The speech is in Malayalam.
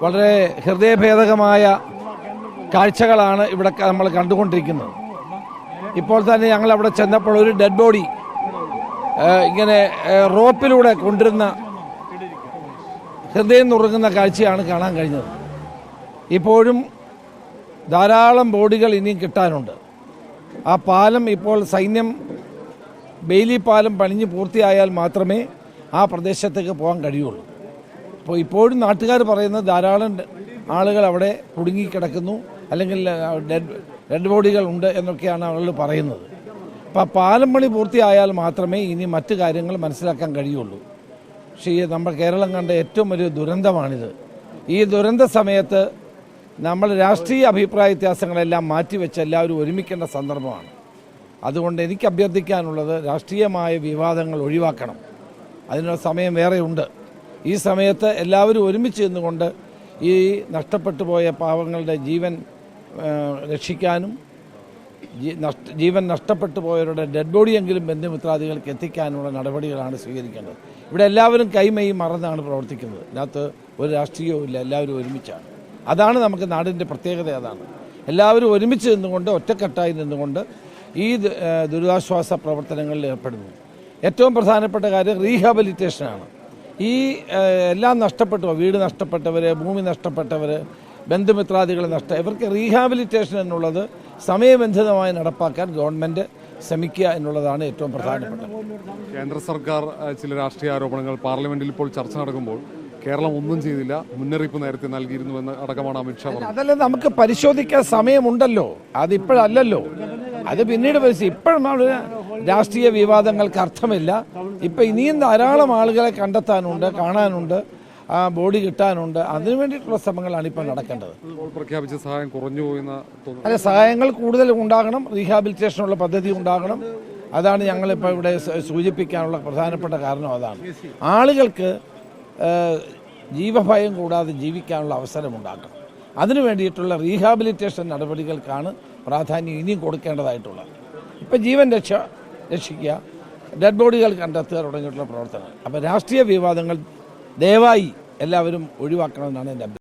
വളരെ ഹൃദയഭേദകമായ കാഴ്ചകളാണ് ഇവിടെ നമ്മൾ കണ്ടുകൊണ്ടിരിക്കുന്നത്. ഇപ്പോൾ തന്നെ ഞങ്ങൾ അവിടെ ചെന്നപ്പോൾ ഒരു ഡെഡ് ബോഡി ഇങ്ങനെ റോപ്പിലൂടെ കൊണ്ടിരുന്ന ഹൃദയം നുറുങ്ങുന്ന കാഴ്ചയാണ് കാണാൻ കഴിഞ്ഞത്. ഇപ്പോഴും ധാരാളം ബോഡികൾ ഇനിയും കിട്ടാനുണ്ട്. ആ പാലം ഇപ്പോൾ സൈന്യം ബെയിലി പാലം പണിഞ്ഞ് പൂർത്തിയായാൽ മാത്രമേ ആ പ്രദേശത്തേക്ക് പോകാൻ കഴിയുള്ളൂ. അപ്പോൾ ഇപ്പോഴും നാട്ടുകാർ പറയുന്നത് ധാരാളം ആളുകൾ അവിടെ കുടുങ്ങിക്കിടക്കുന്നു, അല്ലെങ്കിൽ ഡെഡ് ബോഡികൾ ഉണ്ട് എന്നൊക്കെയാണ് ആളുകൾ പറയുന്നത്. അപ്പോൾ ആ പാലം പണി പൂർത്തിയായാൽ മാത്രമേ ഇനി മറ്റു കാര്യങ്ങൾ മനസ്സിലാക്കാൻ കഴിയുള്ളൂ. പക്ഷേ നമ്മുടെ കേരളം കണ്ട ഏറ്റവും വലിയ ദുരന്തമാണിത്. ഈ ദുരന്ത സമയത്ത് നമ്മൾ രാഷ്ട്രീയ അഭിപ്രായ വ്യത്യാസങ്ങളെല്ലാം മാറ്റിവെച്ച് എല്ലാവരും ഒരുമിക്കേണ്ട സന്ദർഭമാണ്. അതുകൊണ്ട് എനിക്ക് അഭ്യർത്ഥിക്കാനുള്ളത് രാഷ്ട്രീയമായ വിവാദങ്ങൾ ഒഴിവാക്കണം. അതിനുള്ള സമയം വേറെയുണ്ട്. ഈ സമയത്ത് എല്ലാവരും ഒരുമിച്ച് നിന്നുകൊണ്ട് ഈ നഷ്ടപ്പെട്ടു പോയ പാവങ്ങളുടെ ജീവൻ രക്ഷിക്കാനും ജീവൻ നഷ്ടപ്പെട്ടു പോയവരുടെ ഡെഡ് ബോഡിയെങ്കിലും ബന്ധുമിത്രാദികൾക്ക് എത്തിക്കാനുള്ള നടപടികളാണ് സ്വീകരിക്കേണ്ടത്. ഇവിടെ എല്ലാവരും കൈമയും മറന്നാണ് പ്രവർത്തിക്കുന്നത്. ഇതിനകത്ത് ഒരു രാഷ്ട്രീയവും ഇല്ല, എല്ലാവരും ഒരുമിച്ചാണ്. അതാണ് നമുക്ക് നാടിൻ്റെ പ്രത്യേകത. അതാണ് എല്ലാവരും ഒരുമിച്ച് നിന്നുകൊണ്ട് ഒറ്റക്കെട്ടായി നിന്നുകൊണ്ട് ഈ ദുരിതാശ്വാസ പ്രവർത്തനങ്ങളിൽ ഏർപ്പെടുന്നു. ഏറ്റവും പ്രധാനപ്പെട്ട കാര്യം റീഹാബിലിറ്റേഷനാണ്. ഈ എല്ലാം നഷ്ടപ്പെട്ടു, വീട് നഷ്ടപ്പെട്ടവർ, ഭൂമി നഷ്ടപ്പെട്ടവർ, ബന്ധുമിത്രാദികൾ ഇവർക്ക് റീഹാബിലിറ്റേഷൻ എന്നുള്ളത് സമയബന്ധിതമായി നടപ്പാക്കാൻ ഗവൺമെൻറ് ശ്രമിക്കുക എന്നുള്ളതാണ് ഏറ്റവും പ്രധാനപ്പെട്ടത്. കേന്ദ്ര സർക്കാർ ചില രാഷ്ട്രീയ ആരോപണങ്ങൾ പാർലമെന്റിൽ ഇപ്പോൾ ചർച്ച നടക്കുമ്പോൾ കേരളം ഒന്നും ചെയ്തില്ല, മുന്നറിയിപ്പ് നേരത്തെ നൽകിയിരുന്നുവെന്ന് അടക്കമാണ് അമിത്ഷാ പറഞ്ഞത്. അതല്ല, നമുക്ക് പരിശോധിക്കാൻ സമയമുണ്ടല്ലോ, അതിപ്പോഴല്ലല്ലോ, അത് പിന്നീട് ഇപ്പോഴും രാഷ്ട്രീയ വിവാദങ്ങൾക്ക് അർത്ഥമില്ല. ഇപ്പം ഇനിയും ധാരാളം ആളുകളെ കണ്ടെത്താനുണ്ട്, കാണാനുണ്ട്, ആ ബോഡി കിട്ടാനുണ്ട്. അതിനു വേണ്ടിയിട്ടുള്ള ശ്രമങ്ങളാണ് ഇപ്പോൾ നടക്കേണ്ടത്. പ്രഖ്യാപിച്ച സഹായം കുറഞ്ഞു പോയെന്ന് തോന്നുന്നു. അല്ല, സഹായങ്ങൾ കൂടുതൽ ഉണ്ടാകണം, റീഹാബിലിറ്റേഷനുള്ള പദ്ധതി ഉണ്ടാകണം. അതാണ് ഞങ്ങളിപ്പോൾ ഇവിടെ സൂചിപ്പിക്കാനുള്ള പ്രധാനപ്പെട്ട കാരണം. അതാണ് ആളുകൾക്ക് ജീവഭയം കൂടാതെ ജീവിക്കാനുള്ള അവസരമുണ്ടാക്കണം. അതിനു വേണ്ടിയിട്ടുള്ള റീഹാബിലിറ്റേഷൻ നടപടികൾക്കാണ് പ്രാധാന്യം ഇനിയും കൊടുക്കേണ്ടതായിട്ടുള്ളത്. ഇപ്പം ജീവൻ രക്ഷിക്കുക, ഡെഡ് ബോഡികൾ കണ്ടെത്തുക തുടങ്ങിയിട്ടുള്ള പ്രവർത്തനങ്ങൾ. അപ്പോൾ രാഷ്ട്രീയ വിവാദങ്ങൾ ദയവായി എല്ലാവരും ഒഴിവാക്കണമെന്നാണ് എൻ്റെ അഭ്യർത്ഥന.